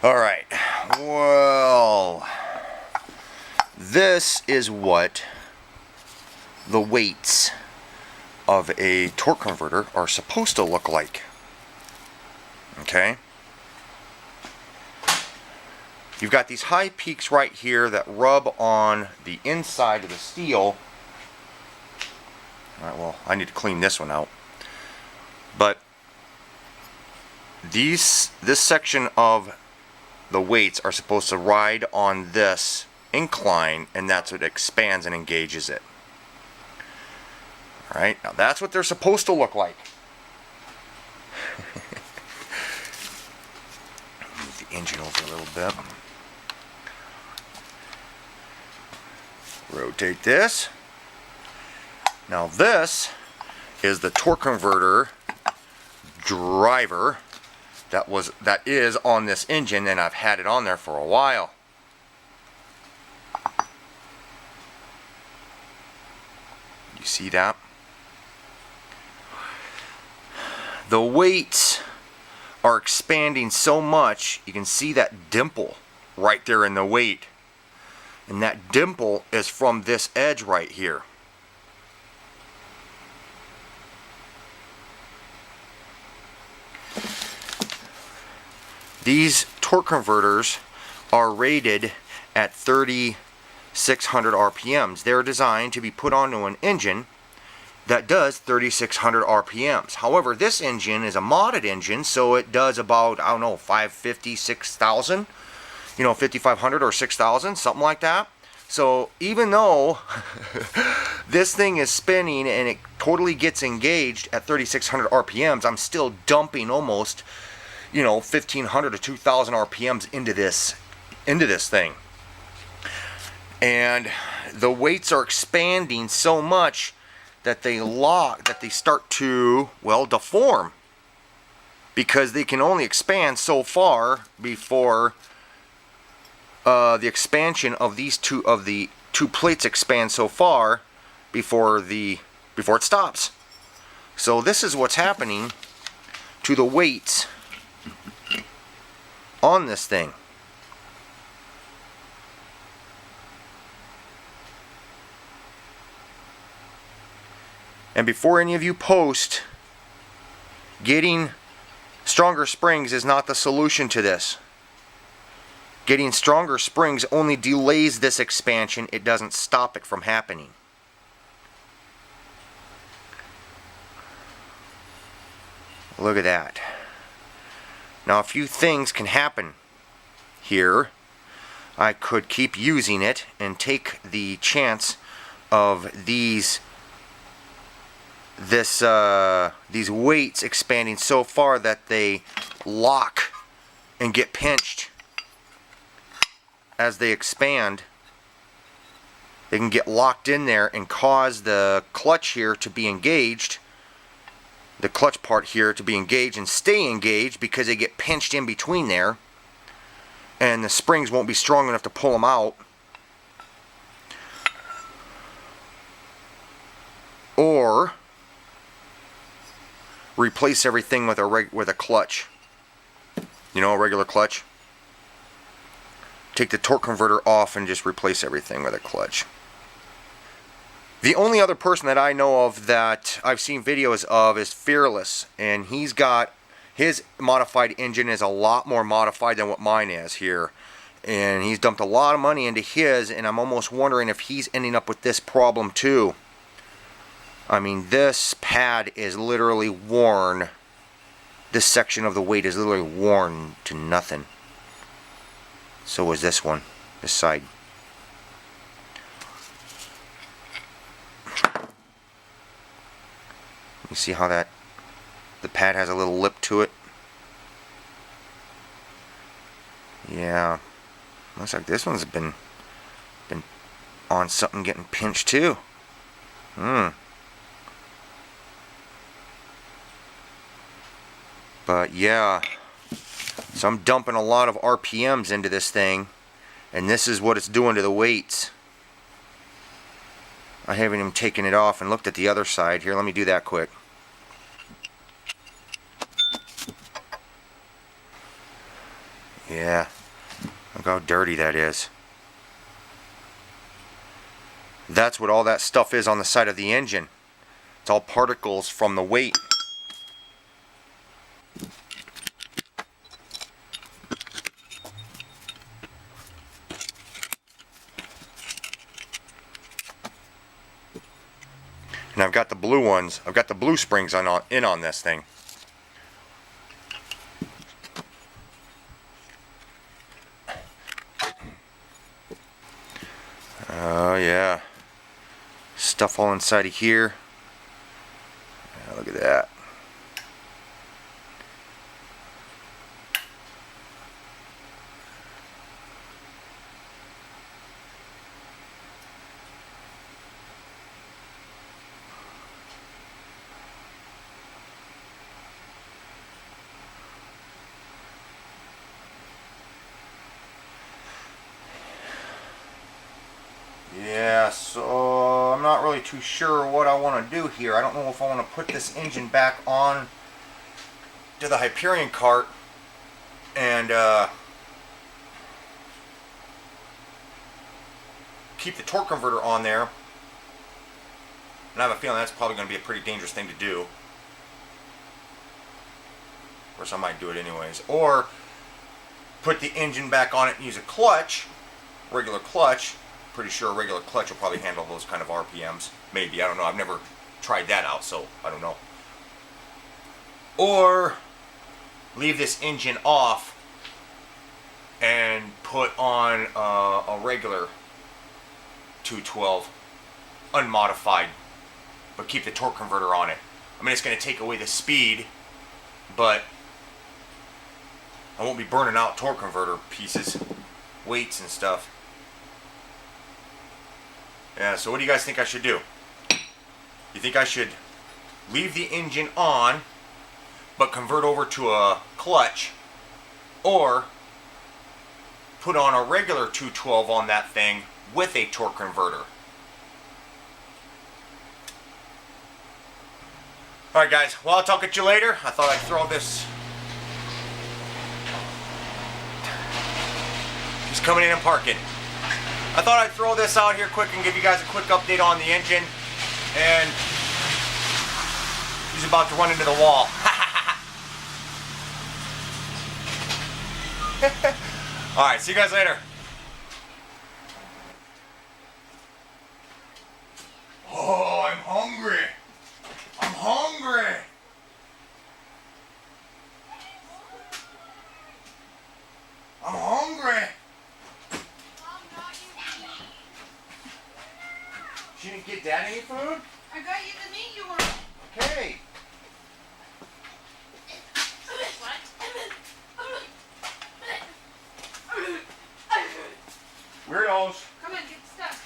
Alright, well, this is what the weights of a torque converter are supposed to look like. Okay? You've got these high peaks right here that rub on the inside of the steel. Alright, well, I need to clean this one out. But this section of the weights are supposed to ride on this incline, and that's what expands and engages it. Alright, now that's what they're supposed to look like. Move the engine over a little bit. Rotate this. Now this is the torque converter driver that is on this engine, and I've had it on there for a while. You see that? The weights are expanding so much, you can see that dimple right there in the weight. And that dimple is from this edge right here. These torque converters are rated at 3,600 RPMs. They're designed to be put onto an engine that does 3,600 RPMs. However, this engine is a modded engine, so it does about, I don't know, 550, 6,000, 5,500 or 6,000, something like that. So even though this thing is spinning and it totally gets engaged at 3,600 RPMs, I'm still dumping almost 1,500 to 2,000 RPMs into this thing. And the weights are expanding so much that they start to, well, deform, because they can only expand so far before the expansion of the two plates expand so far before it stops. So this is what's happening to the weights on this thing. And before any of you post, getting stronger springs is not the solution to this. Getting stronger springs only delays this expansion. It doesn't stop it from happening. Look at that. Now a few things can happen here. I could keep using it and take the chance of these weights expanding so far that they lock and get pinched as they expand. They can get locked in there and cause the clutch here to be engaged, the clutch part here to be engaged and stay engaged, because they get pinched in between there, and the springs won't be strong enough to pull them out. Or replace everything with a clutch, a regular clutch. Take the torque converter off and just replace everything with a clutch. The only other person that I know of that I've seen videos of is Fearless, and he's got his modified engine is a lot more modified than what mine is here, and he's dumped a lot of money into his, and I'm almost wondering if he's ending up with this problem too. I mean, this pad is literally worn. This section of the weight is literally worn to nothing. So is this one, this side. You see how the pad has a little lip to it? Yeah, looks like this one's been on something getting pinched too. But yeah, so I'm dumping a lot of RPMs into this thing, and this is what it's doing to the weights. I haven't even taken it off and looked at the other side. Here, let me do that quick. Yeah, look how dirty that is. That's what all that stuff is on the side of the engine. It's all particles from the weight. And I've got the blue ones. I've got the blue springs in on this thing. Oh yeah. Stuff all inside of here. Yeah, look at that. Yeah, so I'm not really too sure what I want to do here. I don't know if I want to put this engine back on to the Hyperion cart and keep the torque converter on there. And I have a feeling that's probably going to be a pretty dangerous thing to do. Of course, I might do it anyways. Or put the engine back on it and use a clutch, regular clutch. Pretty sure a regular clutch will probably handle those kind of RPMs. Maybe, I don't know. I've never tried that out, so I don't know. Or leave this engine off and put on a regular 212, unmodified, but keep the torque converter on it. I mean, it's going to take away the speed, but I won't be burning out torque converter pieces, weights and stuff. Yeah, so what do you guys think I should do? You think I should leave the engine on, but convert over to a clutch, or put on a regular 212 on that thing with a torque converter? Alright guys, well, I'll talk at you later. I thought I'd throw this. Just coming in and parking. I thought I'd throw this out here quick and give you guys a quick update on the engine. And he's about to run into the wall. Alright, see you guys later. Oh, I'm hungry. I'm hungry. I'm hungry. She didn't get Dad any food? I got you the meat you want. Okay. Weirdos. Come on, get the stuff.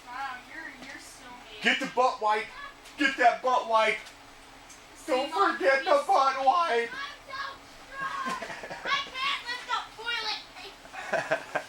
Wow, you're so mean. Get the butt wipe. Get that butt wipe. Don't forget the butt wipe. I can't lift up toilet paper.